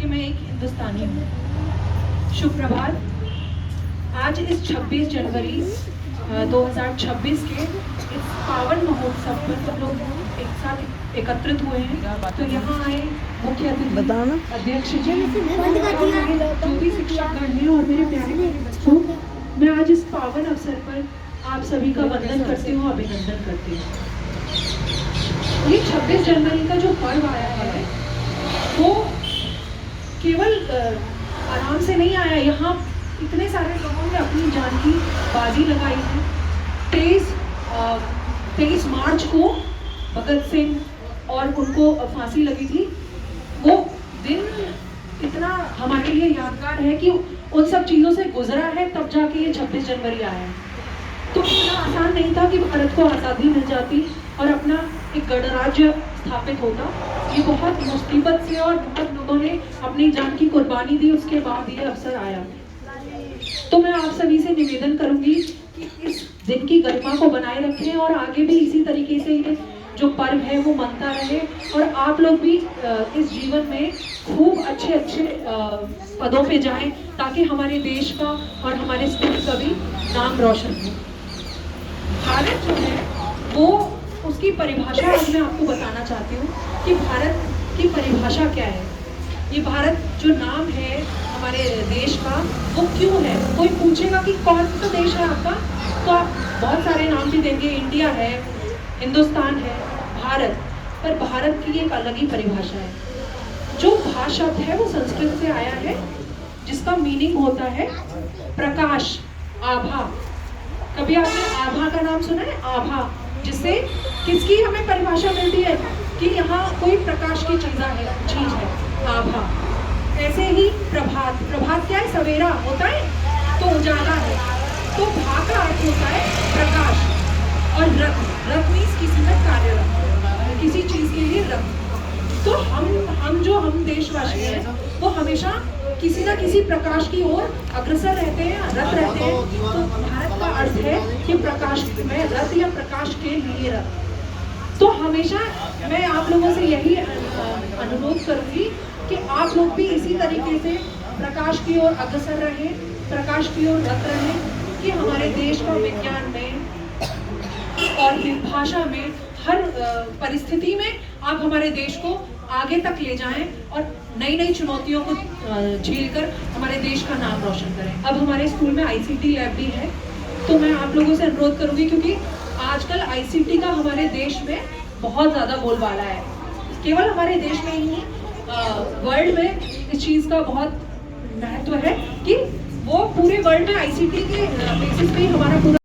कि मैं एक हिंदुस्तानी हूँ। शुभ प्रभात। आज इस 26 जनवरी 2026 के इस पावन महोत्सव पर सब लोग एक साथ एकत्रित हुए हैं। तो यहाँ आए मुख्य अतिथि अध्यक्ष जी, जो भी शिक्षकगण हैं और मेरे प्यारे प्यारे बच्चों, मैं आज इस पावन अवसर पर आप सभी का वंदन करती हूँ, अभिनंदन करती हूँ। ये 26 जनवरी का जो पर्व आया है वो केवल आराम से नहीं आया। यहाँ इतने सारे लोगों ने अपनी जान की बाजी लगाई है। 23 मार्च को भगत सिंह और उनको फांसी लगी थी। वो दिन इतना हमारे लिए यादगार है कि उन सब चीज़ों से गुजरा है, तब जाके ये 26 जनवरी आया है। तो इतना आसान नहीं था कि भारत को आज़ादी मिल जाती और अपना एक गणराज्य स्थापित होता। ये बहुत मुसीबत से और बहुत लोगों ने अपनी जान की कुर्बानी दी, उसके बाद ये अवसर आया। तो मैं आप सभी से निवेदन करूंगी कि इस दिन की गरिमा को बनाए रखें और आगे भी इसी तरीके से ये जो पर्व है वो मनता रहे और आप लोग भी इस जीवन में खूब अच्छे अच्छे पदों पे जाएं, ताकि हमारे देश का और हमारे स्कूल का भी नाम रोशन हो। भारत जो है वो उसकी परिभाषा आज मैं आपको बताना चाहती हूँ कि भारत की परिभाषा क्या है। ये भारत जो नाम है हमारे देश का वो क्यों है। कोई पूछेगा कि कौन सा देश है आपका, तो आप बहुत सारे नाम भी देंगे, इंडिया है, हिंदुस्तान है, भारत। पर भारत की एक अलग ही परिभाषा है। जो भा शब्द है वो संस्कृत से आया है, जिसका मीनिंग होता है प्रकाश, आभा। कभी आपने आभा का नाम सुना है? आभा, जिससे किसकी हमें परिभाषा मिलती है कि यहाँ कोई प्रकाश की चीज है, आभा। ऐसे ही प्रभात, प्रभात क्या है? सवेरा होता है तो उजाला है। तो भा का अर्थ होता है प्रकाश। और रत्न, रत्न मीन्स किसी में कार्यरत, किसी चीज के लिए रत्न। तो हम देशवासी हैं वो हमेशा किसी ना किसी प्रकाश की ओर अग्रसर रहते हैं, रत रहते हैं। तो भारत का अर्थ है कि प्रकाश में रत या प्रकाश के लिए रत। तो हमेशा मैं आप लोगों से यही अनुरोध करूंगी कि आप लोग भी इसी तरीके से प्रकाश की ओर अग्रसर रहें, प्रकाश की ओर रत रहें, कि हमारे देश का विज्ञान में और भाषा में हर परिस्थिति में आप हमारे देश को आगे तक ले जाएं और नई नई चुनौतियों को झेलकर हमारे देश का नाम रोशन करें। अब हमारे स्कूल में आईसीटी लैब भी है, तो मैं आप लोगों से अनुरोध करूंगी, क्योंकि आजकल आईसीटी का हमारे देश में बहुत ज़्यादा बोलबाला है। केवल हमारे देश में ही नहीं, वर्ल्ड में इस चीज़ का बहुत महत्व है कि वो पूरे वर्ल्ड में आईसीटी के बेसिस पे ही हमारा पूरा